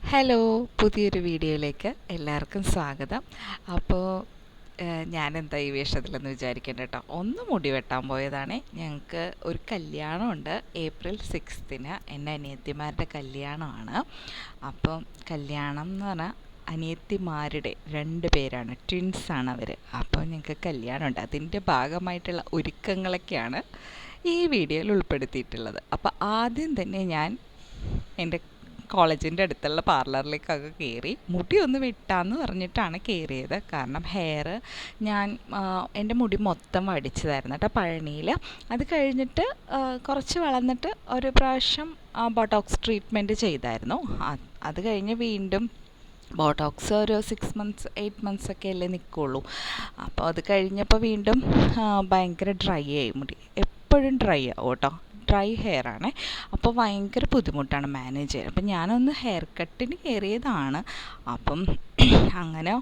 Hello, പുതിയൊരു വീഡിയോയിലേക്ക് എല്ലാവർക്കും സ്വാഗതം. അപ്പോൾ ഞാനെന്താ ഈ വേഷത്തിലെന്ന് വിചാരിക്കേണ്ട കേട്ടോ. ഒന്ന് മുടി വെട്ടാൻ പോയതാണ്. ഞങ്ങൾക്ക് ഒരു കല്യാണമുണ്ട് ഏപ്രിൽ 6-ന്. എൻ്റെ അനിയത്തിമാരുടെ കല്യാണമാണ്. അപ്പം കല്യാണം എന്ന് പറഞ്ഞാൽ അനിയത്തിമാരുടെ 2 പേരാണ്, ട്വിൻസാണ് അവർ. അപ്പോൾ ഞങ്ങൾക്ക് കല്യാണമുണ്ട്. അതിൻ്റെ ഭാഗമായിട്ടുള്ള ഒരുക്കങ്ങളൊക്കെയാണ് ഈ വീഡിയോയിൽ ഉൾപ്പെടുത്തിയിട്ടുള്ളത്. അപ്പോൾ ആദ്യം തന്നെ ഞാൻ എൻ്റെ കോളേജിൻ്റെ അടുത്തുള്ള പാർലറിലേക്കൊക്കെ കയറി മുടി ഒന്ന് വെട്ടാമെന്ന് പറഞ്ഞിട്ടാണ് കയറിയത്. കാരണം ഞാൻ എൻ്റെ മുടി മൊത്തം വടിച്ചതായിരുന്നു കേട്ടോ പഴനിയിൽ. അത് കഴിഞ്ഞിട്ട് കുറച്ച് വളർന്നിട്ട് ഒരു പ്രാവശ്യം ബോട്ടോക്സ് ട്രീറ്റ്മെൻറ്റ് ചെയ്തായിരുന്നു. അത് കഴിഞ്ഞ് വീണ്ടും ബോട്ടോക്സ് ഒരു 6 മന്ത്സ് 8 മന്ത്സ് ഒക്കെ അല്ലേ നിൽക്കുള്ളൂ. അപ്പോൾ അത് കഴിഞ്ഞപ്പോൾ വീണ്ടും ഭയങ്കര ഡ്രൈ ആയി മുടി. എപ്പോഴും ഡ്രൈ ആവും കേട്ടോ. ഡ്രൈ ഹെയർ ആണ്. അപ്പോൾ ഭയങ്കര ബുദ്ധിമുട്ടാണ് മാനേജ് ചെയ്യാൻ. അപ്പം ഞാനൊന്ന് ഹെയർ കട്ടിന് കയറിയതാണ്. അപ്പം അങ്ങനെ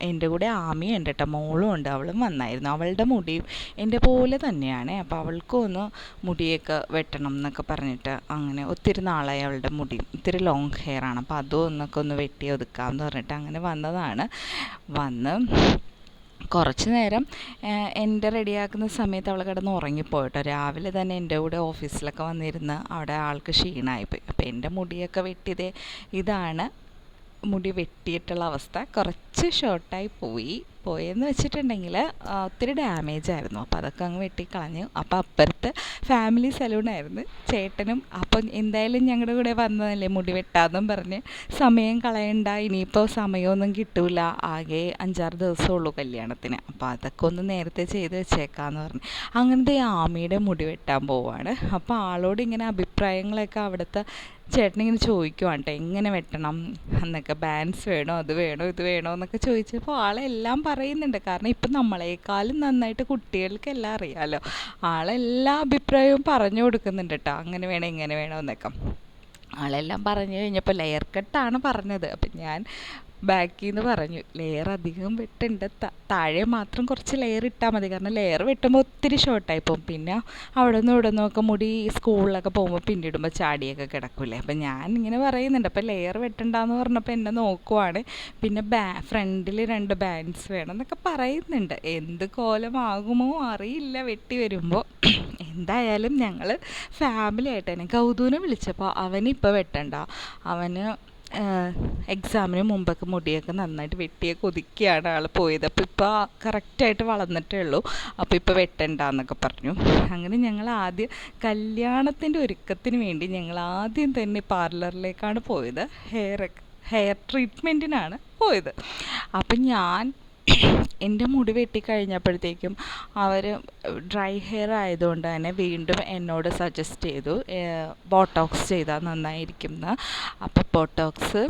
എൻ്റെ കൂടെ ആമിയുണ്ട് കേട്ടോ, മോളും ഉണ്ട്. അവളും വന്നായിരുന്നു. അവളുടെ മുടിയും എൻ്റെ പോലെ തന്നെയാണ്. അപ്പോൾ അവൾക്കും ഒന്ന് മുടിയൊക്കെ വെട്ടണം എന്നൊക്കെ പറഞ്ഞിട്ട് അങ്ങനെ ഒത്തിരി നാളായി. അവളുടെ മുടി ഇത്തിരി ലോങ് ഹെയർ ആണ്. അപ്പോൾ അതും ഒന്ന് വെട്ടി ഒതുക്കാമെന്ന് പറഞ്ഞിട്ട് അങ്ങനെ വന്നതാണ്. വന്ന് കുറച്ച് നേരം എൻ്റെ റെഡിയാക്കുന്ന സമയത്ത് അവൾ കിടന്ന് ഉറങ്ങിപ്പോയിട്ടോ. രാവിലെ തന്നെ എൻ്റെ കൂടെ ഓഫീസിലൊക്കെ വന്നിരുന്ന് അവിടെ ആൾക്ക് ക്ഷീണമായിപ്പോയി. അപ്പോൾ എൻ്റെ മുടിയൊക്കെ വെട്ടിയത് ഇതാണ് മുടി വെട്ടിയിട്ടുള്ള അവസ്ഥ. കുറച്ച് ഷോർട്ടായി പോയെന്ന് വെച്ചിട്ടുണ്ടെങ്കിൽ ഒത്തിരി ഡാമേജ് ആയിരുന്നു. അപ്പോൾ അതൊക്കെ അങ്ങ് വെട്ടിക്കളഞ്ഞു. അപ്പോൾ അപ്പുറത്ത് ഫാമിലി സലൂണായിരുന്നു ചേട്ടനും. അപ്പം എന്തായാലും ഞങ്ങളുടെ കൂടെ വന്നതല്ലേ മുടി വെട്ടാമെന്നും പറഞ്ഞ് സമയം കളയണ്ട, ഇനിയിപ്പോൾ സമയമൊന്നും കിട്ടില്ല, ആകെ 5-6 ദിവസമുള്ളൂ കല്യാണത്തിന്, അപ്പോൾ അതൊക്കെ ഒന്ന് നേരത്തെ ചെയ്ത് വെച്ചേക്കാമെന്ന് പറഞ്ഞു. അങ്ങനത്തെ ആമിയുടെ മുടി വെട്ടാൻ പോവാണ്. അപ്പോൾ ആളോട് ഇങ്ങനെ അഭിപ്രായങ്ങളൊക്കെ അവിടുത്തെ ചേട്ടനിങ്ങനെ ചോദിക്കുവാണ് കേട്ടോ, എങ്ങനെ വെട്ടണം എന്നൊക്കെ, ബാൻസ് വേണോ, അത് വേണോ, ഇത് വേണോ എന്നൊക്കെ ചോദിച്ചപ്പോൾ ആളെല്ലാം പറയുന്നുണ്ട്. കാരണം ഇപ്പം നമ്മളെക്കാളും നന്നായിട്ട് കുട്ടികൾക്കെല്ലാം അറിയാമല്ലോ. ആളെല്ലാ അഭിപ്രായവും പറഞ്ഞു കൊടുക്കുന്നുണ്ട് കേട്ടോ, അങ്ങനെ വേണം ഇങ്ങനെ വേണോ എന്നൊക്കെ. ആളെല്ലാം പറഞ്ഞു കഴിഞ്ഞപ്പോൾ ലെയർ കട്ടാണ് പറഞ്ഞത്. അപ്പം ഞാൻ ബാക്കിൽ നിന്ന് പറഞ്ഞു, ലെയർ അധികം വെട്ടുണ്ട്, താഴെ മാത്രം കുറച്ച് ലെയർ ഇട്ടാൽ മതി. കാരണം ലെയർ വെട്ടുമ്പോൾ ഒത്തിരി ഷോർട്ടായി പോകും. പിന്നെ അവിടെ നിന്ന് ഇവിടെ നിന്നൊക്കെ മുടി സ്കൂളിലൊക്കെ പോകുമ്പോൾ പിന്നിടുമ്പോൾ ചാടിയൊക്കെ കിടക്കില്ലേ. അപ്പം ഞാൻ ഇങ്ങനെ പറയുന്നുണ്ട്. അപ്പോൾ ലെയർ വെട്ടണ്ടെന്ന് പറഞ്ഞപ്പോൾ എന്നെ നോക്കുവാണ്. പിന്നെ ഫ്രണ്ടിൽ 2 ബാൻഡ്സ് വേണം എന്നൊക്കെ പറയുന്നുണ്ട്. എന്ത് കോലമാകുമോ അറിയില്ല വെട്ടി വരുമ്പോൾ. എന്തായാലും ഞങ്ങൾ ഫാമിലി ആയിട്ട് തന്നെ ഗൗതൂനെ വിളിച്ചപ്പോൾ അവനിപ്പോൾ വെട്ടണ്ട, അവന് എക്സാമിന് മുമ്പൊക്കെ മുടിയൊക്കെ നന്നായിട്ട് വെട്ടിയൊക്കെ ഒതുക്കിയാണ് ആൾ പോയത്. അപ്പോൾ ഇപ്പോൾ കറക്റ്റായിട്ട് വളർന്നിട്ടേ ഉള്ളൂ, അപ്പോൾ ഇപ്പോൾ വെട്ടണ്ടെന്നൊക്കെ പറഞ്ഞു. അങ്ങനെ ഞങ്ങൾ ആദ്യം കല്യാണത്തിൻ്റെ ഒരുക്കത്തിന് വേണ്ടി ഞങ്ങൾ ആദ്യം തന്നെ പാർലറിലേക്കാണ് പോയത്. ഹെയർ ട്രീറ്റ്മെൻറ്റിനാണ് പോയത്. അപ്പം ഞാൻ എൻ്റെ മുടി വെട്ടിക്കഴിഞ്ഞപ്പോഴത്തേക്കും അവർ ഡ്രൈ ഹെയർ ആയതുകൊണ്ട് തന്നെ വീണ്ടും എന്നോട് സജസ്റ്റ് ചെയ്തു ബോട്ടോക്സ് ചെയ്താൽ നന്നായിരിക്കുമെന്ന്. അപ്പോൾ ബോട്ടോക്സ്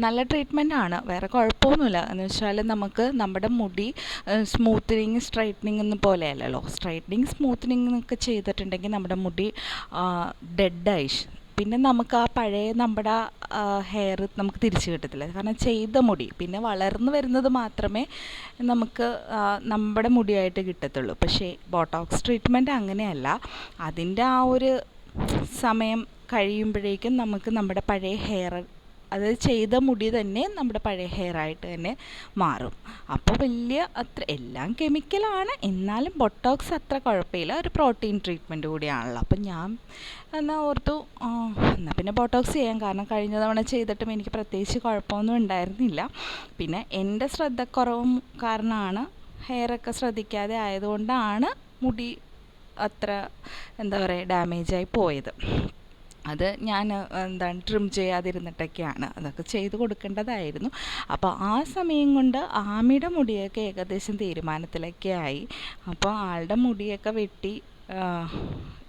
നല്ല ട്രീറ്റ്മെൻറ്റാണ്, വേറെ കുഴപ്പമൊന്നുമില്ല. എന്ന് വെച്ചാൽ നമുക്ക് നമ്മുടെ മുടി സ്മൂത്തനിങ് സ്ട്രൈറ്റനിങ് ഒന്നും പോലെയല്ലല്ലോ. സ്ട്രൈറ്റനിങ് സ്മൂത്തനിങ് എന്നൊക്കെ ചെയ്തിട്ടുണ്ടെങ്കിൽ നമ്മുടെ മുടി ഡെഡായി, പിന്നെ നമുക്ക് ആ പഴയ നമ്മുടെ ഹെയർ നമുക്ക് തിരിച്ചു കിട്ടത്തില്ല. കാരണം ചെയ്ത മുടി പിന്നെ വളർന്നു വരുന്നത് മാത്രമേ നമുക്ക് നമ്മുടെ മുടിയായിട്ട് കിട്ടത്തുള്ളൂ. പക്ഷേ ബോട്ടോക്സ് ട്രീറ്റ്മെൻറ്റ് അങ്ങനെയല്ല. അതിൻ്റെ ആ ഒരു സമയം കഴിയുമ്പോഴേക്കും നമുക്ക് നമ്മുടെ പഴയ ഹെയർ, അത് ചെയ്ത മുടി തന്നെ നമ്മുടെ പഴയ ഹെയറായിട്ട് തന്നെ മാറും. അപ്പോൾ അത്ര എല്ലാം കെമിക്കലാണ്, എന്നാലും ബൊട്ടോക്സ് അത്ര കുഴപ്പമില്ല, ഒരു പ്രോട്ടീൻ ട്രീറ്റ്മെൻറ്റ് കൂടിയാണല്ലോ. അപ്പം ഞാൻ എന്നാൽ ഓർത്തു എന്നാൽ പിന്നെ ബോട്ടോക്സ് ചെയ്യാം. കാരണം കഴിഞ്ഞ തവണ ചെയ്തിട്ടും എനിക്ക് പ്രത്യേകിച്ച് കുഴപ്പമൊന്നും ഉണ്ടായിരുന്നില്ല. പിന്നെ എൻ്റെ ശ്രദ്ധക്കുറവും കാരണമാണ്, ഹെയറൊക്കെ ശ്രദ്ധിക്കാതെ ആയതുകൊണ്ടാണ് മുടി അത്ര എന്താ പറയുക ഡാമേജായി പോയത്. അത് ഞാൻ ട്രിം ചെയ്യാതിരുന്നിട്ടൊക്കെയാണ്, അതൊക്കെ ചെയ്ത് കൊടുക്കേണ്ടതായിരുന്നു. അപ്പോൾ ആ സമയം കൊണ്ട് ആമിയുടെ മുടിയൊക്കെ ഏകദേശം തീരുമാനത്തിലൊക്കെ ആയി. അപ്പോൾ ആളുടെ മുടിയൊക്കെ വെട്ടി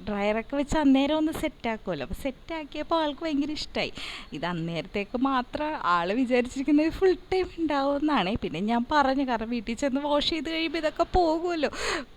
ഡ്രയറൊക്കെ വെച്ച് അന്നേരം ഒന്ന് സെറ്റാക്കുമല്ലോ. അപ്പോൾ സെറ്റാക്കിയപ്പോൾ ആൾക്ക് ഭയങ്കര ഇഷ്ടമായി. ഇത് അന്നേരത്തേക്ക് മാത്രം ആൾ വിചാരിച്ചിരിക്കുന്നത് ഫുൾ ടൈം ഉണ്ടാവുമെന്നാണ്. പിന്നെ ഞാൻ പറഞ്ഞു, കാരണം വീട്ടിൽ ചെന്ന് വാഷ് ചെയ്ത് കഴിയുമ്പോൾ ഇതൊക്കെ പോകുമല്ലോ,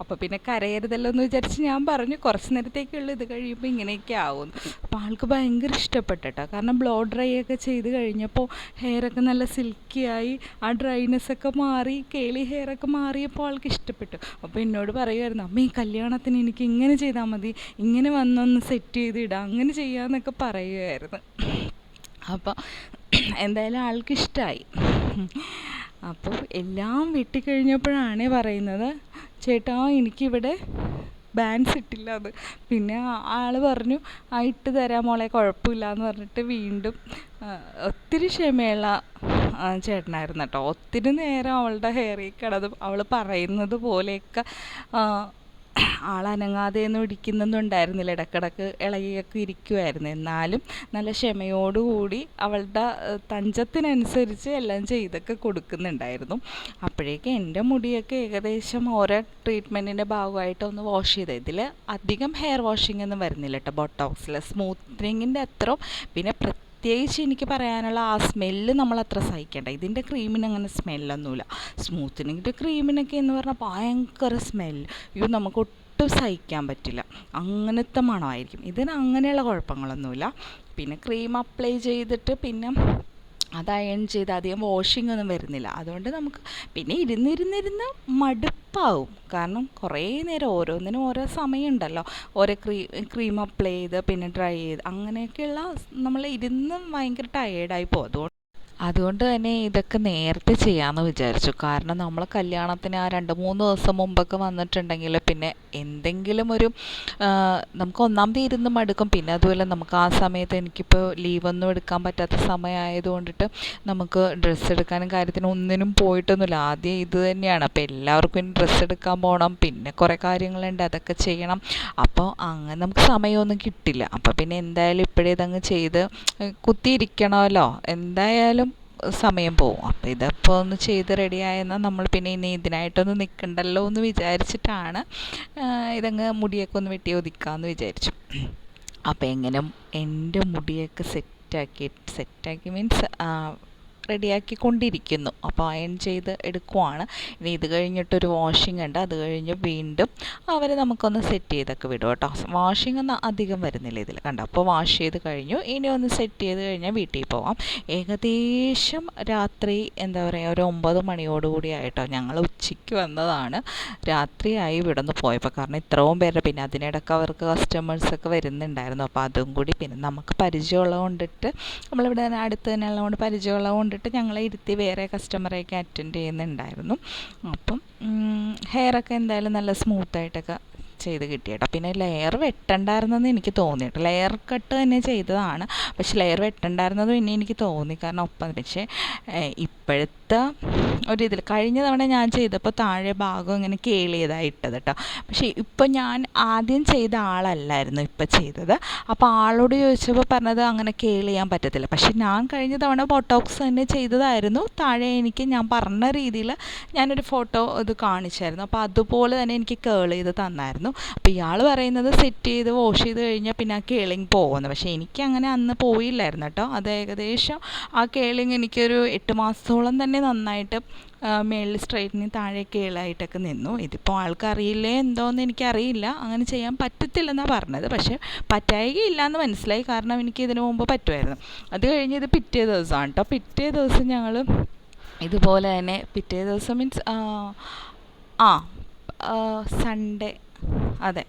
അപ്പോൾ പിന്നെ കരയരുതല്ലോ എന്ന് വിചാരിച്ച് ഞാൻ പറഞ്ഞു കുറച്ച് നേരത്തേക്കുള്ളൂ, ഇത് കഴിയുമ്പോൾ ഇങ്ങനെയൊക്കെ ആവുമെന്ന്. അപ്പോൾ ആൾക്ക് ഭയങ്കര ഇഷ്ടപ്പെട്ടു കേട്ടോ. കാരണം ബ്ലോ ഡ്രൈ ഒക്കെ ചെയ്ത് കഴിഞ്ഞപ്പോൾ ഹെയറൊക്കെ നല്ല സിൽക്കിയായി, ആ ഡ്രൈനെസ്സൊക്കെ മാറി, കേളി ഹെയറൊക്കെ മാറിയപ്പോൾ ആൾക്ക് ഇഷ്ടപ്പെട്ടു. അപ്പോൾ എന്നോട് പറയുമായിരുന്നു, അമ്മ ഈ കല്യാണത്തിന് എനിക്ക് ഇങ്ങനെ ചെയ്താൽ മതി, ഇങ്ങനെ വന്നൊന്ന് സെറ്റ് ചെയ്തിടാം, അങ്ങനെ ചെയ്യാമെന്നൊക്കെ പറയുമായിരുന്നു. അപ്പോൾ എന്തായാലും ആൾക്കിഷ്ടമായി. അപ്പോൾ എല്ലാം വെട്ടിക്കഴിഞ്ഞപ്പോഴാണ് പറയുന്നത്, ചേട്ടാ എനിക്കിവിടെ ബാൻസ് ഇട്ടില്ല അത്. പിന്നെ ആൾ പറഞ്ഞു ഇട്ട് തരാം മോളെ, കുഴപ്പമില്ല എന്ന് പറഞ്ഞിട്ട് വീണ്ടും ഒത്തിരി ക്ഷമയുള്ള ചേട്ടനായിരുന്നു കേട്ടോ. ഒത്തിരി നേരം അവളുടെ ഹെയറിൽ കിടന്നും അവൾ പറയുന്നത് പോലെയൊക്കെ ആളനങ്ങാതെയൊന്നും ഇടിക്കുന്നൊന്നും ഉണ്ടായിരുന്നില്ല. ഇടക്കിടക്ക് ഇളകിയൊക്കെ ഇരിക്കുമായിരുന്നു. എന്നാലും നല്ല ക്ഷമയോടുകൂടി അവളുടെ തഞ്ചത്തിനനുസരിച്ച് എല്ലാം ചെയ്തൊക്കെ കൊടുക്കുന്നുണ്ടായിരുന്നു. അപ്പോഴേക്കും എൻ്റെ മുടിയൊക്കെ ഏകദേശം ഓരോ ട്രീറ്റ്മെൻറ്റിൻ്റെ ഭാഗമായിട്ട് ഒന്ന് വാഷ് ചെയ്ത്, ഇതിൽ അധികം ഹെയർ വാഷിംഗ് ഒന്നും വരുന്നില്ല കേട്ടോ ബോട്ടോക്സിൽ. സ്മൂത്തനിങ്ങിൻ്റെ അത്ര, പിന്നെ പ്രത്യേകിച്ച് എനിക്ക് പറയാനുള്ള ആ സ്മെല്ല് നമ്മളത്ര സഹിക്കേണ്ട. ഇതിൻ്റെ ക്രീമിന് അങ്ങനെ സ്മെല്ലൊന്നുമില്ല. സ്മൂത്തനിങ്ങിൻ്റെ ക്രീമിനൊക്കെ എന്ന് പറഞ്ഞാൽ ഭയങ്കര സ്മെല്ല്, നമുക്ക് ഒട്ടും സഹിക്കാൻ പറ്റില്ല, അങ്ങനത്തെ മണമായിരിക്കും. ഇതിന് അങ്ങനെയുള്ള കുഴപ്പങ്ങളൊന്നുമില്ല. പിന്നെ ക്രീം അപ്ലൈ ചെയ്തിട്ട് പിന്നെ അത് അയൺ ചെയ്ത് അധികം വാഷിംഗ് ഒന്നും വരുന്നില്ല. അതുകൊണ്ട് നമുക്ക് പിന്നെ ഇരുന്നിരുന്നിരുന്ന് മടുപ്പാവും. കാരണം കുറേ നേരം ഓരോന്നിനും ഓരോ സമയമുണ്ടല്ലോ. ഓരോ ക്രീം അപ്ലൈ ചെയ്ത് പിന്നെ ഡ്രൈ ചെയ്ത് അങ്ങനെയൊക്കെയുള്ള നമ്മൾ ഇരുന്ന് ഭയങ്കര ടയേർഡായി പോകും. അതുകൊണ്ട് തന്നെ ഇതൊക്കെ നേരത്തെ ചെയ്യാമെന്ന് വിചാരിച്ചു. കാരണം നമ്മൾ കല്യാണത്തിന് ആ 2-3 ദിവസം മുമ്പൊക്കെ വന്നിട്ടുണ്ടെങ്കിൽ പിന്നെ എന്തെങ്കിലും ഒരു നമുക്ക് ഒന്നാമത് ഇരുന്ന് മടുക്കും. പിന്നെ അതുപോലെ നമുക്ക് ആ സമയത്ത് എനിക്കിപ്പോൾ ലീവൊന്നും എടുക്കാൻ പറ്റാത്ത സമയമായതുകൊണ്ടിട്ട് നമുക്ക് ഡ്രസ്സ് എടുക്കാനും കാര്യത്തിനും ഒന്നിനും പോയിട്ടൊന്നുമില്ല. ആദ്യം ഇത് തന്നെയാണ്. അപ്പോൾ എല്ലാവർക്കും ഡ്രസ്സ് എടുക്കാൻ പോകണം, പിന്നെ കുറേ കാര്യങ്ങളുണ്ട്, അതൊക്കെ ചെയ്യണം. അപ്പോൾ അങ്ങനെ നമുക്ക് സമയമൊന്നും കിട്ടില്ല. അപ്പോൾ പിന്നെ എന്തായാലും ഇപ്പോഴേ ഇതങ്ങ് ചെയ്ത് കുത്തിയിരിക്കണമല്ലോ, എന്തായാലും സമയം പോവും. അപ്പോൾ ഇതിപ്പോൾ ഒന്ന് ചെയ്ത് റെഡിയായെന്നാൽ നമ്മൾ പിന്നെ ഇനി ഇതിനായിട്ടൊന്നും നിൽക്കണ്ടല്ലോ എന്ന് വിചാരിച്ചിട്ടാണ് ഇതങ്ങ് മുടിയൊക്കെ ഒന്ന് വെട്ടി ഒതുക്കാമെന്ന് വിചാരിച്ചു. അപ്പോൾ എങ്ങനെ എൻ്റെ മുടിയൊക്കെ സെറ്റാക്കി മീൻസ് റെഡിയാക്കിക്കൊണ്ടിരിക്കുന്നു. അപ്പോൾ അയൺ ചെയ്ത് എടുക്കുവാണ്. ഇനി ഇത് കഴിഞ്ഞിട്ടൊരു വാഷിംഗ് ഉണ്ട്, അത് കഴിഞ്ഞ് വീണ്ടും അവർ നമുക്കൊന്ന് സെറ്റ് ചെയ്തൊക്കെ വിടും കേട്ടോ. വാഷിംഗ് ഒന്നും അധികം വരുന്നില്ല ഇതിൽ, കണ്ടോ. അപ്പോൾ വാഷ് ചെയ്ത് കഴിഞ്ഞു, ഇനി ഒന്ന് സെറ്റ് ചെയ്ത് കഴിഞ്ഞാൽ വീട്ടിൽ പോവാം. ഏകദേശം രാത്രി എന്താ പറയുക ഒരു 9 മണിയോടുകൂടി ആയിട്ടോ. ഞങ്ങൾ ഉച്ചയ്ക്ക് വന്നതാണ്, രാത്രിയായി ഇവിടെ നിന്ന് പോയപ്പോൾ. കാരണം ഇത്രയും പേരുടെ, പിന്നെ അതിനിടയ്ക്ക് അവർക്ക് കസ്റ്റമേഴ്സൊക്കെ വരുന്നുണ്ടായിരുന്നു. അപ്പോൾ അതും കൂടി, പിന്നെ നമുക്ക് പരിചയമുള്ളത് കൊണ്ടിട്ട്, നമ്മളിവിടെ അടുത്ത് തന്നെ ഉള്ളതുകൊണ്ട് പരിചയമുള്ളത് കൊണ്ടിട്ട് ഞങ്ങളെ ഇരുത്തി വേറെ കസ്റ്റമറെയൊക്കെ അറ്റൻഡ് ചെയ്യുന്നുണ്ടായിരുന്നു. അപ്പം ഹെയറൊക്കെ എന്തായാലും നല്ല സ്മൂത്തായിട്ടൊക്കെ ചെയ്ത് കിട്ടി കേട്ടോ. പിന്നെ ലെയർ വെട്ടണ്ടായിരുന്നെന്ന് എനിക്ക് തോന്നി കേട്ടോ. ലെയർ കട്ട് തന്നെ ചെയ്തതാണ്, പക്ഷെ ലെയർ വെട്ടണ്ടായിരുന്നത് പിന്നെ എനിക്ക് തോന്നി. കാരണം ഒപ്പം പക്ഷേ ഇപ്പോഴത്തെ ഒരിതിൽ കഴിഞ്ഞ തവണ ഞാൻ ചെയ്തപ്പോൾ താഴെ ഭാഗം ഇങ്ങനെ കേളി ചെയ്താൽ ഇട്ടത് കേട്ടോ. പക്ഷേ ഇപ്പം ഞാൻ ആദ്യം ചെയ്ത ആളല്ലായിരുന്നു ഇപ്പം ചെയ്തത്. അപ്പോൾ ആളോട് ചോദിച്ചപ്പോൾ പറഞ്ഞത് അങ്ങനെ കേളി ചെയ്യാൻ പറ്റത്തില്ല. പക്ഷെ ഞാൻ കഴിഞ്ഞ തവണ ബോട്ടോക്സ് തന്നെ ചെയ്തതായിരുന്നു. താഴെ എനിക്ക് ഞാൻ പറഞ്ഞ രീതിയിൽ ഞാനൊരു ഫോട്ടോ ഇത് കാണിച്ചായിരുന്നു. അപ്പോൾ അതുപോലെ തന്നെ എനിക്ക് കേൾ ചെയ്ത് തന്നായിരുന്നു. അപ്പോൾ ഇയാൾ പറയുന്നത് സെറ്റ് ചെയ്ത് വാഷ് ചെയ്ത് കഴിഞ്ഞാൽ പിന്നെ ആ കേളിങ് പോകുന്നു. പക്ഷേ എനിക്കങ്ങനെ അന്ന് പോയില്ലായിരുന്നു കേട്ടോ. അത് ഏകദേശം ആ കേളിങ് എനിക്കൊരു 8 മാസത്തോളം തന്നെ നന്നായിട്ട് മേളിൽ സ്ട്രൈറ്റിന് താഴെ കേളായിട്ടൊക്കെ നിന്നു. ഇതിപ്പോൾ ആൾക്കറിയില്ലേ എന്തോന്ന് എനിക്കറിയില്ല, അങ്ങനെ ചെയ്യാൻ പറ്റത്തില്ലെന്നാണ് പറഞ്ഞത്. പക്ഷേ പറ്റായികയില്ല എന്ന് മനസ്സിലായി, കാരണം എനിക്ക് ഇതിനു മുമ്പ് പറ്റുമായിരുന്നു. അത് കഴിഞ്ഞ് ഇത് പിറ്റേ ദിവസമാണ് കേട്ടോ. പിറ്റേ ദിവസം ഞങ്ങൾ ഇതുപോലെ തന്നെ, പിറ്റേ ദിവസം മീൻസ് സൺഡേ, അതെ.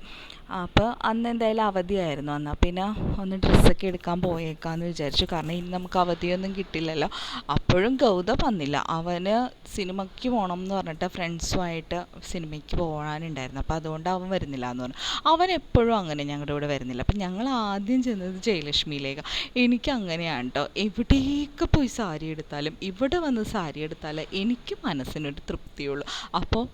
അപ്പോൾ അന്ന് എന്തായാലും അവധിയായിരുന്നു. എന്നാൽ പിന്നെ ഒന്ന് ഡ്രസ്സൊക്കെ എടുക്കാൻ പോയേക്കാമെന്ന് വിചാരിച്ചു. കാരണം ഇനി നമുക്ക് അവധിയൊന്നും കിട്ടില്ലല്ലോ. അപ്പോഴും ഗൗതം വന്നില്ല. അവന് സിനിമയ്ക്ക് പോകണം എന്ന് പറഞ്ഞിട്ട് ഫ്രണ്ട്സുമായിട്ട് സിനിമയ്ക്ക് പോകാനുണ്ടായിരുന്നു. അപ്പോൾ അതുകൊണ്ട് അവൻ വരുന്നില്ല എന്ന് പറഞ്ഞു. അവൻ എപ്പോഴും അങ്ങനെ ഞങ്ങളുടെ ഇവിടെ വരുന്നില്ല. അപ്പം ഞങ്ങൾ ആദ്യം ചെന്നത് ജയലക്ഷ്മിയിലേക്ക്. എനിക്ക് അങ്ങനെയാണ് കേട്ടോ. എവിടേക്ക് പോയി സാരി എടുത്താലും, ഇവിടെ വന്ന് സാരി എടുത്താലേ എനിക്ക് മനസ്സിനൊരു തൃപ്തിയുള്ളൂ. അപ്പോൾ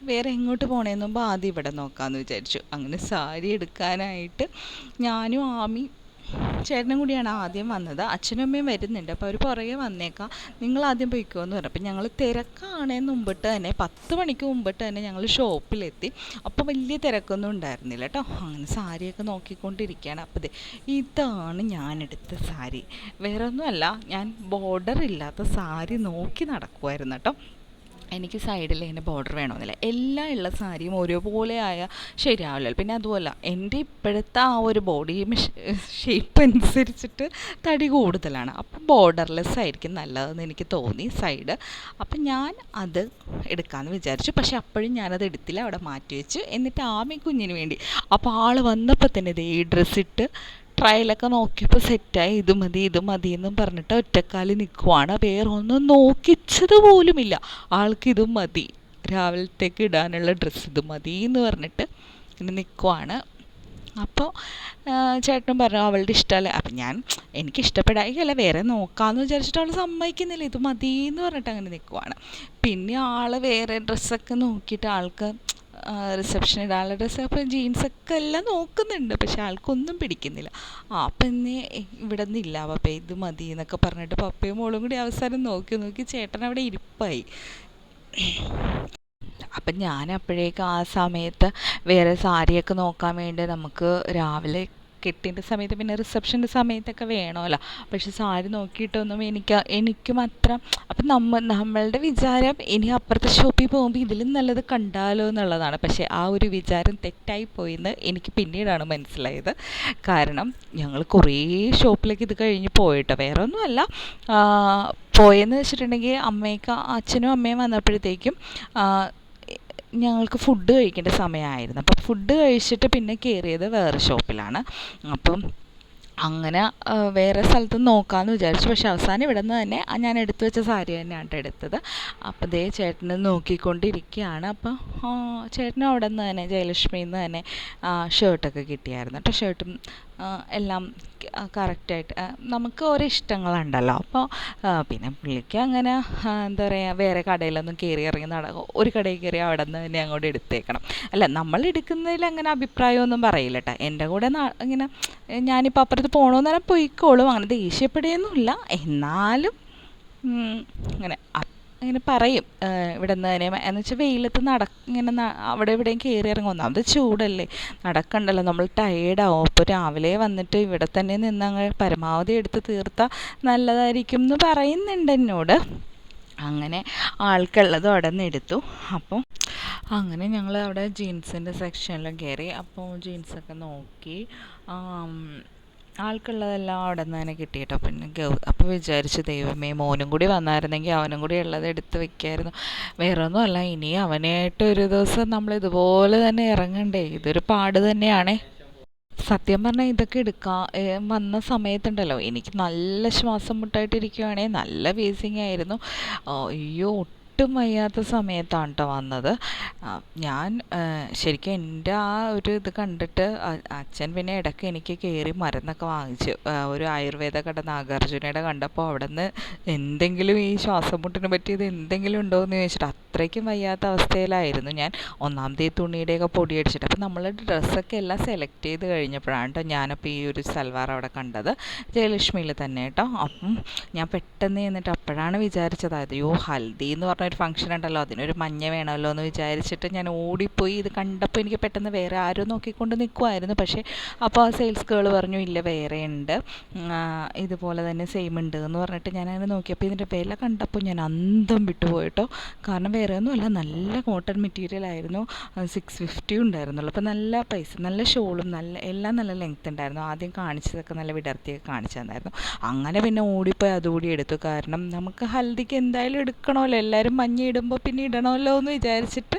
വേറെ എങ്ങോട്ട് പോകണേന്ന് മുമ്പ് ആദ്യം ഇവിടെ നോക്കാമെന്ന് വിചാരിച്ചു. അങ്ങനെ സാരി എടുക്കാനായിട്ട് ഞാനും ആമി ചേട്ടനും കൂടിയാണ് ആദ്യം വന്നത്. അച്ഛനും അമ്മയും വരുന്നുണ്ട്. അപ്പോൾ അവർ പുറകെ വന്നേക്കാം, നിങ്ങൾ ആദ്യം പോയിക്കോ എന്ന് പറഞ്ഞു. അപ്പം ഞങ്ങൾ തിരക്കാണേന്ന് മുമ്പിട്ട് തന്നെ 10 മണിക്ക് മുമ്പിട്ട് തന്നെ ഞങ്ങൾ ഷോപ്പിലെത്തി. അപ്പോൾ വലിയ തിരക്കൊന്നും ഉണ്ടായിരുന്നില്ല കേട്ടോ. അങ്ങനെ സാരിയൊക്കെ നോക്കിക്കൊണ്ടിരിക്കുകയാണ്. അപ്പോൾ ഇതാണ് ഞാനെടുത്ത സാരി. വേറെ ഒന്നുമല്ല, ഞാൻ ബോർഡർ ഇല്ലാത്ത സാരി നോക്കി നടക്കുമായിരുന്നു കേട്ടോ. എനിക്ക് സൈഡിൽ ഇങ്ങനെ ബോർഡർ വേണമെന്നില്ല. എല്ലാം ഉള്ള സാരിയും ഒരുപോലെ ആയാൽ ശരിയാവില്ലല്ലോ. പിന്നെ അതുമല്ല, എൻ്റെ ഇപ്പോഴത്തെ ആ ഒരു ബോഡി ഷേപ്പ് അനുസരിച്ചിട്ട് തടി കൂടുതലാണ്. അപ്പം ബോർഡർലെസ് ആയിരിക്കും നല്ലതെന്ന് എനിക്ക് തോന്നി സൈഡ്. അപ്പം ഞാൻ അത് എടുക്കാമെന്ന് വിചാരിച്ചു. പക്ഷെ അപ്പോഴും ഞാനത് എടുത്തില്ല, അവിടെ മാറ്റി വെച്ചു. എന്നിട്ട് ആമി കുഞ്ഞിന് വേണ്ടി, അപ്പോൾ ആൾ വന്നപ്പോൾ തന്നെ ഈ ഡ്രസ്സിട്ട് ട്രയലൊക്കെ നോക്കിയപ്പോൾ സെറ്റായി, ഇത് മതി ഇത് മതി എന്നും പറഞ്ഞിട്ട് ഒറ്റക്കാലിൽ നിൽക്കുവാണ്. വേറെ ഒന്നും നോക്കിച്ചത് പോലുമില്ല. ആൾക്ക് ഇത് മതി, രാവിലത്തേക്ക് ഇടാനുള്ള ഡ്രസ്സ് ഇത് മതി എന്ന് പറഞ്ഞിട്ട് ഇങ്ങനെ നിൽക്കുവാണ്. അപ്പോൾ ചേട്ടൻ പറഞ്ഞു അവളുടെ ഇഷ്ടമല്ല. അപ്പം ഞാൻ എനിക്കിഷ്ടപ്പെടായികയല്ല, വേറെ നോക്കാമെന്ന് വിചാരിച്ചിട്ട് അവൾ സമ്മതിക്കുന്നില്ല, ഇത് മതി എന്ന് പറഞ്ഞിട്ട് അങ്ങനെ നിൽക്കുവാണ്. പിന്നെ ആൾ വേറെ ഡ്രസ്സൊക്കെ നോക്കിയിട്ട് ആൾക്ക് റിസപ്ഷൻ ഇടാനുള്ള ഡ്രസ്സ്, അപ്പം ജീൻസൊക്കെ എല്ലാം നോക്കുന്നുണ്ട്, പക്ഷെ ആൾക്കൊന്നും പിടിക്കുന്നില്ല. അപ്പം എന്നെ ഇവിടെ നിന്നില്ല പപ്പ, ഇത് മതി എന്നൊക്കെ പറഞ്ഞിട്ട് പപ്പയും മോളും കൂടി അവസാനം നോക്കി നോക്കി ചേട്ടൻ അവിടെ ഇരിപ്പായി. അപ്പം ഞാൻ അപ്പോഴേക്കും ആ സമയത്ത് വേറെ സാരിയൊക്കെ നോക്കാൻ വേണ്ടി നമുക്ക് രാവിലെ കെട്ടിൻ്റെ സമയത്ത് പിന്നെ റിസപ്ഷൻ്റെ സമയത്തൊക്കെ വേണമല്ലോ. പക്ഷെ സാരി നോക്കിയിട്ടൊന്നും എനിക്കും അത്ര, അപ്പം നമ്മളുടെ വിചാരം ഇനി അപ്പുറത്തെ ഷോപ്പിൽ പോകുമ്പോൾ ഇതിലും നല്ലത് കണ്ടാലോ എന്നുള്ളതാണ്. പക്ഷേ ആ ഒരു വിചാരം തെറ്റായിപ്പോയി എന്ന് എനിക്ക് പിന്നീടാണ് മനസ്സിലായത്. കാരണം ഞങ്ങൾ കുറേ ഷോപ്പിലേക്ക് ഇത് കഴിഞ്ഞ് പോയിട്ടോ, വേറെ ഒന്നുമല്ല, പോയെന്ന് വെച്ചിട്ടുണ്ടെങ്കിൽ അച്ഛനും അമ്മയും വന്നപ്പോഴത്തേക്കും ഞങ്ങൾക്ക് ഫുഡ് കഴിക്കേണ്ട സമയമായിരുന്നു. അപ്പം ഫുഡ് കഴിച്ചിട്ട് പിന്നെ കയറിയത് വേറെ ഷോപ്പിലാണ്. അപ്പം അങ്ങനെ വേറെ സ്ഥലത്ത് നോക്കാമെന്ന് വിചാരിച്ചു. പക്ഷെ അവസാനം ഇവിടെ നിന്ന് തന്നെ ഞാൻ എടുത്തു വെച്ച സാരി തന്നെയാണ് എടുത്തത്. അപ്പോൾ ദേ ചേട്ടന് നോക്കിക്കൊണ്ടിരിക്കുകയാണ്. അപ്പോൾ ചേട്ടനും അവിടെ നിന്ന് തന്നെ ജയലക്ഷ്മിയിൽ നിന്ന് തന്നെ ഷർട്ടൊക്കെ കിട്ടിയായിരുന്നു കേട്ടോ. ഷർട്ടും എല്ലാം കറക്റ്റായിട്ട് നമുക്ക് ഓരോ ഇഷ്ടങ്ങളുണ്ടല്ലോ. അപ്പോൾ പിന്നെ പുള്ളിക്ക് അങ്ങനെ എന്താ പറയുക, വേറെ കടയിലൊന്നും കയറി ഇറങ്ങി ഒരു കടയിൽ കയറി അവിടെ നിന്ന് തന്നെ അങ്ങോട്ട് എടുത്തേക്കണം. അല്ല, നമ്മൾ എടുക്കുന്നതിൽ അങ്ങനെ അഭിപ്രായമൊന്നും പറയില്ല കേട്ടോ. എൻ്റെ കൂടെ ഇങ്ങനെ ഞാനിപ്പോൾ അപ്പുറത്ത് പോകണമെന്ന് പറഞ്ഞാൽ പോയിക്കോളും, അങ്ങനെ ദേഷ്യപ്പെടുകയൊന്നുമില്ല. എന്നാലും അങ്ങനെ പറയും ഇവിടെ നിന്ന് തന്നെ, എന്ന് വെച്ചാൽ വെയിലത്ത് ഇങ്ങനെ അവിടെ ഇവിടെയും കയറി ഇറങ്ങും. ഒന്നാമത് ചൂടല്ലേ, നടക്കണ്ടല്ലോ, നമ്മൾ ടയേർഡാവും. അപ്പോൾ രാവിലെ വന്നിട്ട് ഇവിടെ തന്നെ നിന്ന് അങ്ങ് പരമാവധി എടുത്ത് തീർത്താൽ നല്ലതായിരിക്കും എന്ന് പറയുന്നുണ്ട് എന്നോട്. അങ്ങനെ ആൾക്കുള്ളതും അവിടെ നിന്ന് എടുത്തു. അപ്പോൾ അങ്ങനെ ഞങ്ങൾ അവിടെ ജീൻസിൻ്റെ സെക്ഷനിലും കയറി. അപ്പോൾ ജീൻസൊക്കെ നോക്കി ആൾക്കുള്ളതെല്ലാം അവിടെ നിന്ന് തന്നെ കിട്ടി കേട്ടോ. പിന്നെ അപ്പോൾ വിചാരിച്ചു, ദൈവമേ മോനും കൂടി വന്നായിരുന്നെങ്കിൽ അവനും കൂടി ഉള്ളത് എടുത്ത് വെക്കായിരുന്നു. വേറെ ഒന്നുമല്ല, ഇനി അവനായിട്ട് ഒരു ദിവസം നമ്മൾ ഇതുപോലെ തന്നെ ഇറങ്ങണ്ടേ, ഇതൊരു പാട് തന്നെയാണേ. സത്യം പറഞ്ഞാൽ ഇതൊക്കെ വന്ന സമയത്തുണ്ടല്ലോ, എനിക്ക് നല്ല ശ്വാസം മുട്ടായിട്ടിരിക്കുവാണേ, നല്ല വീസിങ് ആയിരുന്നു. അയ്യോ, ഒട്ടും വയ്യാത്ത സമയത്താണ് കേട്ടോ വന്നത്. ഞാൻ ശരിക്കും എൻ്റെ ആ ഒരു ഇത് കണ്ടിട്ട് അച്ഛൻ പിന്നെ ഇടയ്ക്ക് എനിക്ക് കയറി മരുന്നൊക്കെ വാങ്ങിച്ചു. ഒരു ആയുർവേദ കട നാഗാർജുനയുടെ കണ്ടപ്പോൾ അവിടെ നിന്ന് എന്തെങ്കിലും ഈ ശ്വാസം മുട്ടിന് പറ്റിയത് എന്തെങ്കിലും ഉണ്ടോ എന്ന് ചോദിച്ചിട്ട് അത്രയ്ക്കും വയ്യാത്ത അവസ്ഥയിലായിരുന്നു ഞാൻ. ഒന്നാമത്തെ ഈ തുണിയുടെയൊക്കെ പൊടി അടിച്ചിട്ട്. അപ്പം നമ്മൾ ഡ്രസ്സൊക്കെ എല്ലാം സെലക്ട് ചെയ്ത് കഴിഞ്ഞപ്പോഴാണ് കേട്ടോ ഞാനപ്പോൾ ഈ ഒരു സൽവാർ അവിടെ കണ്ടത്, ജയലക്ഷ്മിയിൽ തന്നെ കേട്ടോ. അപ്പം ഞാൻ പെട്ടെന്ന് എന്നിട്ട് അപ്പോഴാണ് വിചാരിച്ചത്, അയ്യോ ഹൽദി എന്ന് പറഞ്ഞ ഒരു ഫംഗ്ഷൻ ഉണ്ടല്ലോ, അതിനൊരു മഞ്ഞ വേണമല്ലോ എന്ന് വിചാരിച്ചിട്ട് ഞാൻ ഓടിപ്പോയി. ഇത് കണ്ടപ്പോൾ എനിക്ക് പെട്ടെന്ന് വേറെ ആരും നോക്കിക്കൊണ്ട് നിൽക്കുമായിരുന്നു. പക്ഷേ അപ്പോൾ ആ സെയിൽസ് ഗേൾ പറഞ്ഞു, ഇല്ല വേറെ ഉണ്ട്, ഇതുപോലെ തന്നെ സെയിം ഉണ്ട് എന്ന് പറഞ്ഞിട്ട് ഞാൻ അങ്ങനെ നോക്കിയപ്പോൾ ഇതിൻ്റെ വില കണ്ടപ്പോൾ ഞാൻ അന്തം വിട്ടുപോയിട്ടോ. കാരണം വേറെ ഒന്നുമല്ല, നല്ല കോട്ടൺ മെറ്റീരിയൽ ആയിരുന്നു, 650 ഉണ്ടായിരുന്നുള്ളൂ. അപ്പോൾ നല്ല പൈസ, നല്ല ഷോളും എല്ലാം നല്ല ലെങ്ത് ഉണ്ടായിരുന്നു. ആദ്യം കാണിച്ചതൊക്കെ നല്ല വിടർത്തിയൊക്കെ കാണിച്ചു തന്നായിരുന്നു. അങ്ങനെ പിന്നെ ഓടിപ്പോയി അതുകൂടി എടുത്തു. കാരണം നമുക്ക് ഹൽദിക്ക് എന്തായാലും എടുക്കണമല്ലോ, എല്ലാവരും മഞ്ഞ ഇടുമ്പോൾ പിന്നെ ഇടണമല്ലോ എന്ന് വിചാരിച്ചിട്ട്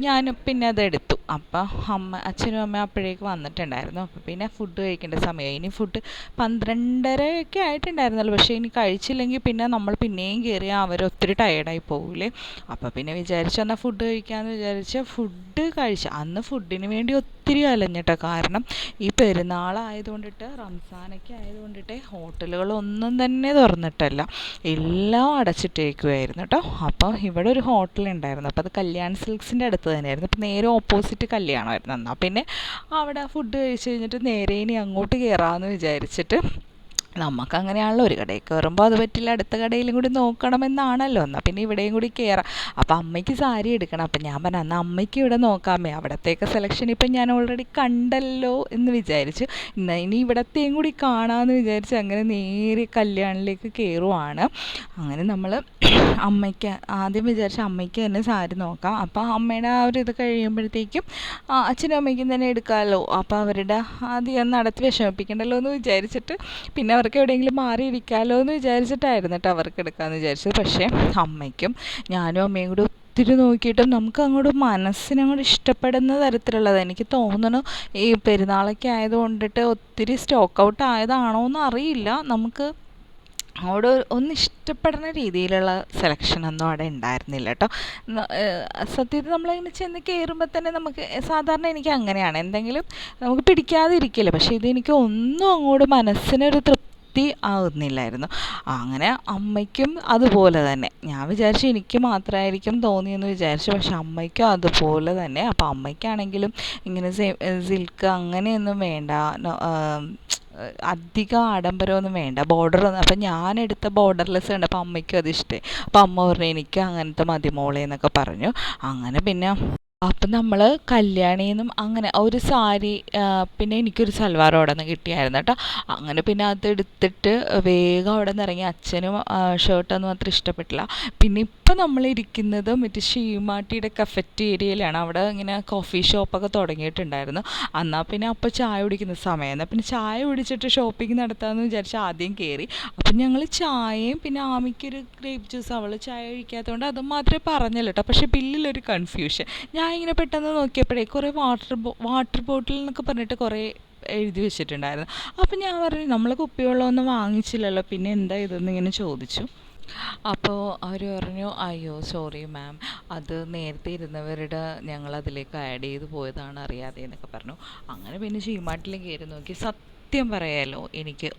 ഞാൻ പിന്നെ അതെടുത്തു. അപ്പം അച്ഛനും അമ്മയും അപ്പോഴേക്ക് വന്നിട്ടുണ്ടായിരുന്നു. അപ്പോൾ പിന്നെ ഫുഡ് കഴിക്കേണ്ട സമയമായി. ഇനി ഫുഡ് 12:30 ആയിട്ടുണ്ടായിരുന്നല്ലോ. പക്ഷേ ഇനി കഴിച്ചില്ലെങ്കിൽ പിന്നെ നമ്മൾ പിന്നെയും കയറിയാൽ അവരൊത്തിരി ടയേർഡായി പോകില്ലേ. അപ്പോൾ പിന്നെ വിചാരിച്ചു എന്നാൽ ഫുഡ് കഴിക്കാമെന്ന് വിചാരിച്ച് ഫുഡ് കഴിച്ചു. അന്ന് ഫുഡിന് വേണ്ടി ഒത്തിരി അലഞ്ഞിട്ടോ. കാരണം ഈ പെരുന്നാളായതുകൊണ്ടിട്ട്, റംസാനൊക്കെ ആയതുകൊണ്ടിട്ട് ഹോട്ടലുകളൊന്നും തന്നെ തുറന്നിട്ടല്ല, എല്ലാം അടച്ചിട്ടേക്കുമായിരുന്നു കേട്ടോ. അപ്പോൾ ഇവിടെ ഒരു ഹോട്ടലുണ്ടായിരുന്നു. അപ്പോൾ അത് കല്യാൺ സിൽക്സിൻ്റെ അടുത്ത് തന്നെയായിരുന്നു. അപ്പോൾ നേരെ ഓപ്പോസിറ്റ് കല്യാണമായിരുന്നു. എന്നാൽ പിന്നെ അവിടെ ഫുഡ് കഴിച്ച് കഴിഞ്ഞിട്ട് നേരെ ഇനി അങ്ങോട്ട് കയറാമെന്ന് വിചാരിച്ചിട്ട്, നമുക്കങ്ങനെയാണല്ലോ, ഒരു കടയിൽ കയറുമ്പോൾ അത് പറ്റില്ല, അടുത്ത കടയിലും കൂടി നോക്കണമെന്നാണല്ലോ, എന്നാൽ പിന്നെ ഇവിടെയും കൂടി കയറാം. അപ്പോൾ അമ്മയ്ക്ക് സാരി എടുക്കണം. അപ്പം ഞാൻ പറഞ്ഞു എന്നാൽ അമ്മയ്ക്ക് ഇവിടെ നോക്കാമേ, അവിടത്തേക്ക് സെലക്ഷൻ ഇപ്പം ഞാൻ ഓൾറെഡി കണ്ടല്ലോ എന്ന് വിചാരിച്ചു. ഇനി ഇവിടത്തെയും കൂടി കാണാമെന്ന് വിചാരിച്ച് അങ്ങനെ നേരെ കല്യാണിലേക്ക് കയറുവാണ്. അങ്ങനെ നമ്മൾ അമ്മയ്ക്ക് ആദ്യം വിചാരിച്ച അമ്മയ്ക്ക് തന്നെ സാരി നോക്കാം. അപ്പോൾ അമ്മയുടെ ആ ഒരു ഇത് കഴിയുമ്പോഴത്തേക്കും അച്ഛനും അമ്മയ്ക്കും തന്നെ എടുക്കാമല്ലോ. അപ്പോൾ അവരുടെ ആദ്യം നടത്തി വിഷമിപ്പിക്കണ്ടല്ലോ എന്ന് വിചാരിച്ചിട്ട് പിന്നെ അവർക്ക് എവിടെയെങ്കിലും മാറിയിരിക്കാമല്ലോ എന്ന് വിചാരിച്ചിട്ടായിരുന്നു കേട്ടോ അവർക്ക് എടുക്കാമെന്ന് വിചാരിച്ചത്. പക്ഷേ അമ്മയ്ക്കും ഞാനും അമ്മയും കൂടി ഒത്തിരി നോക്കിയിട്ടും നമുക്ക് അങ്ങോട്ട് മനസ്സിനങ്ങോട്ട് ഇഷ്ടപ്പെടുന്ന തരത്തിലുള്ളത് എനിക്ക് തോന്നുന്നു ഈ പെരുന്നാളൊക്കെ ആയതുകൊണ്ടിട്ട് ഒത്തിരി സ്റ്റോക്ക് ഔട്ട് ആയതാണോ എന്ന് അറിയില്ല. നമുക്ക് അവിടെ ഒന്ന് ഇഷ്ടപ്പെടുന്ന രീതിയിലുള്ള സെലക്ഷനൊന്നും അവിടെ ഉണ്ടായിരുന്നില്ല കേട്ടോ. സത്യത്തിൽ നമ്മളിങ്ങനെ ചെന്ന് കയറുമ്പോൾ തന്നെ നമുക്ക് സാധാരണ എനിക്ക് അങ്ങനെയാണ്, എന്തെങ്കിലും നമുക്ക് പിടിക്കാതെ ഇരിക്കില്ല. പക്ഷേ ഇതെനിക്ക് ഒന്നും അങ്ങോട്ട് മനസ്സിനൊരു തൃപ്തി ആവുന്നില്ലായിരുന്നു. അങ്ങനെ അമ്മയ്ക്കും അതുപോലെ തന്നെ. ഞാൻ വിചാരിച്ചു എനിക്ക് മാത്രമായിരിക്കും തോന്നിയെന്ന് വിചാരിച്ചു, പക്ഷെ അമ്മയ്ക്കും അതുപോലെ തന്നെ. അപ്പോൾ അമ്മയ്ക്കാണെങ്കിലും ഇങ്ങനെ സിൽക്ക് അങ്ങനെയൊന്നും വേണ്ട, അധികം ആഡംബരമൊന്നും വേണ്ട, ബോർഡറൊന്നും. അപ്പം ഞാനെടുത്ത ബോർഡർലെസ് കണ്ടപ്പോൾ അമ്മയ്ക്കും അത് ഇഷ്ടമായി. അപ്പം അമ്മ പറഞ്ഞു എനിക്ക് അങ്ങനത്തെ മതി മോളെ എന്നൊക്കെ പറഞ്ഞു. അങ്ങനെ പിന്നെ അപ്പം നമ്മൾ കല്യാണിന്നും അങ്ങനെ ഒരു സാരി, പിന്നെ എനിക്കൊരു സൽവാർ അവിടെ നിന്ന് കിട്ടിയായിരുന്നു കേട്ടോ. അങ്ങനെ പിന്നെ അതെടുത്തിട്ട് വേഗം അവിടെ നിന്ന് ഇറങ്ങി. അച്ഛനും ഷർട്ടൊന്നും അത്ര ഇഷ്ടപ്പെട്ടില്ല. പിന്നെ ഇപ്പം നമ്മളിരിക്കുന്നത് മറ്റേ ഷീമാട്ടിയുടെ കഫറ്റേരിയയിലാണ്. അവിടെ ഇങ്ങനെ കോഫി ഷോപ്പൊക്കെ തുടങ്ങിയിട്ടുണ്ടായിരുന്നു. എന്നാൽ പിന്നെ അപ്പോൾ ചായ കുടിക്കുന്ന സമയം, എന്നാൽ പിന്നെ ചായ കുടിച്ചിട്ട് ഷോപ്പിംഗ് നടത്താമെന്ന് വിചാരിച്ച് ആദ്യം കയറി. അപ്പം ഞങ്ങൾ ചായയും പിന്നെ ആമിക്കൊരു ഗ്രേപ്പ് ജ്യൂസ്, അവൾ ചായ കഴിക്കാത്തതുകൊണ്ട് അത് മാത്രമേ പറഞ്ഞല്ലോ കേട്ടോ. പക്ഷേ ബില്ലിലൊരു കൺഫ്യൂഷൻ. ഞാൻ ഇങ്ങനെ പെട്ടെന്ന് നോക്കിയപ്പോഴേ കുറേ വാട്ടർ ബോട്ടിൽ എന്നൊക്കെ പറഞ്ഞിട്ട് കുറേ എഴുതി വെച്ചിട്ടുണ്ടായിരുന്നു. അപ്പം ഞാൻ പറഞ്ഞു നമ്മൾ കുപ്പിവെള്ളമൊന്നും വാങ്ങിച്ചില്ലല്ലോ, പിന്നെ എന്താ ഇതെന്ന് ഇങ്ങനെ ചോദിച്ചു. അപ്പോൾ അവർ പറഞ്ഞു അയ്യോ സോറി മാം, അത് നേരത്തെ ഇരുന്നവരുടെ ഞങ്ങളതിലേക്ക് ആഡ് ചെയ്ത് പോയതാണ് അറിയാതെ എന്നൊക്കെ പറഞ്ഞു. അങ്ങനെ പിന്നെ ഷീമാട്ടിൽ കയറി നോക്കി. സത്യം പറയാലോ എനിക്ക്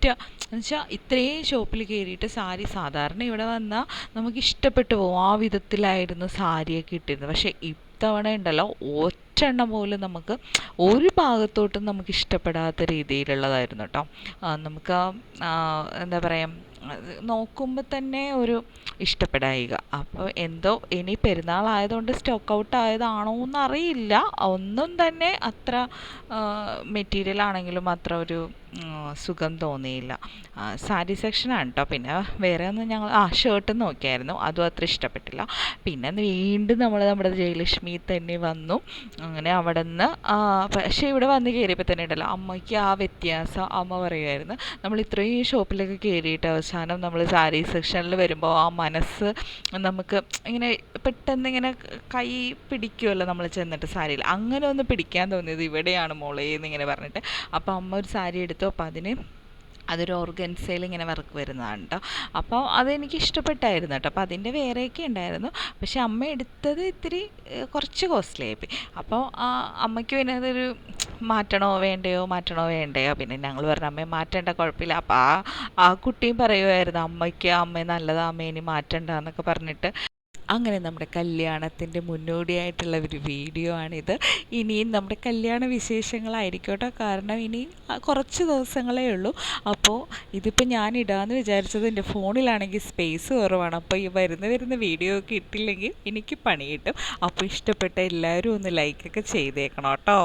എന്നുവെച്ചാൽ ഇത്രയും ഷോപ്പിൽ കയറിയിട്ട് സാരി സാധാരണ ഇവിടെ വന്നാൽ നമുക്ക് ഇഷ്ടപ്പെട്ടു പോകും, ആ വിധത്തിലായിരുന്നു സാരിയൊക്കെ ഇട്ടിരുന്നത്. പക്ഷേ ഇത്തവണ ഉണ്ടല്ലോ ഒറ്റെണ്ണം പോലും നമുക്ക് ഒരു ഭാഗത്തോട്ടും നമുക്ക് ഇഷ്ടപ്പെടാത്ത രീതിയിലുള്ളതായിരുന്നു കേട്ടോ. നമുക്ക് എന്താ പറയുക, നോക്കുമ്പോൾ തന്നെ ഒരു ഇഷ്ടപ്പെടായിക. അപ്പോൾ എന്തോ ഇനി പെരുന്നാളായതുകൊണ്ട് സ്റ്റോക്ക് ഔട്ട് ആയതാണോ എന്നറിയില്ല. ഒന്നും തന്നെ അത്ര മെറ്റീരിയൽ ആണെങ്കിലും അത്ര ഒരു സുഖം തോന്നിയില്ല. സാരി സെക്ഷനാണ് കേട്ടോ. പിന്നെ വേറെ ഒന്നും ഞങ്ങൾ ഷർട്ട് നോക്കിയായിരുന്നു, അതും അത്ര ഇഷ്ടപ്പെട്ടില്ല. പിന്നെ വീണ്ടും നമ്മൾ നമ്മുടെ ജയലക്ഷ്മി തന്നെ വന്നു. അങ്ങനെ അവിടെ നിന്ന് പക്ഷേ ഇവിടെ വന്ന് കയറിയപ്പോൾ തന്നെ ഉണ്ടല്ലോ അമ്മയ്ക്ക് ആ വ്യത്യാസം അമ്മ പറയുമായിരുന്നു. നമ്മൾ ഇത്രയും ഷോപ്പിലൊക്കെ കയറിയിട്ട് അവസാനം നമ്മൾ സാരി സെക്ഷനിൽ വരുമ്പോൾ ആ മനസ്സ് നമുക്ക് ഇങ്ങനെ പെട്ടെന്ന് ഇങ്ങനെ കൈ പിടിക്കുമല്ലോ നമ്മൾ ചെന്നിട്ട് സാരിയിൽ, അങ്ങനെ ഒന്ന് പിടിക്കാൻ തോന്നിയത് ഇവിടെയാണ് മോളേ എന്നിങ്ങനെ പറഞ്ഞിട്ട്. അപ്പോൾ അമ്മ ഒരു സാരി എടുത്തു. അപ്പോൾ അതൊരു ഓർഗൻസയിൽ ഇങ്ങനെ വർക്ക് വരുന്നതാണ് കേട്ടോ. അപ്പോൾ അതെനിക്ക് ഇഷ്ടപ്പെട്ടായിരുന്നു കേട്ടോ. അപ്പോൾ അതിൻ്റെ വേറെയൊക്കെ ഉണ്ടായിരുന്നു. പക്ഷെ അമ്മ എടുത്തത് ഇത്തിരി കുറച്ച് കോസ്റ്റ്ലി ആയിപ്പോയി. അപ്പോൾ അമ്മയ്ക്ക് പിന്നെ അതൊരു മാറ്റണോ വേണ്ടയോ. പിന്നെ ഞങ്ങൾ പറഞ്ഞു അമ്മയെ മാറ്റേണ്ട കുഴപ്പമില്ല. അപ്പോൾ ആ കുട്ടിയും പറയുമായിരുന്നു അമ്മ നല്ലതാ, അമ്മ ഇനി മാറ്റണ്ട എന്നൊക്കെ പറഞ്ഞിട്ട്. അങ്ങനെ നമ്മുടെ കല്യാണത്തിൻ്റെ മുന്നോടിയായിട്ടുള്ള ഒരു വീഡിയോ ആണിത്. ഇനിയും നമ്മുടെ കല്യാണ വിശേഷങ്ങളായിരിക്കും കേട്ടോ. കാരണം ഇനി കുറച്ച് ദിവസങ്ങളേ ഉള്ളൂ. അപ്പോൾ ഇതിപ്പോൾ ഞാൻ ഇടാമെന്ന് വിചാരിച്ചത് എൻ്റെ ഫോണിലാണെങ്കിൽ സ്പേസ് കുറവാണ്. അപ്പോൾ ഈ വരുന്ന വീഡിയോ ഒക്കെ ഇട്ടില്ലെങ്കിൽ എനിക്ക് പണി കിട്ടും. അപ്പോൾ ഇഷ്ടപ്പെട്ട എല്ലാവരും ഒന്ന് ലൈക്കൊക്കെ ചെയ്തേക്കണം കേട്ടോ.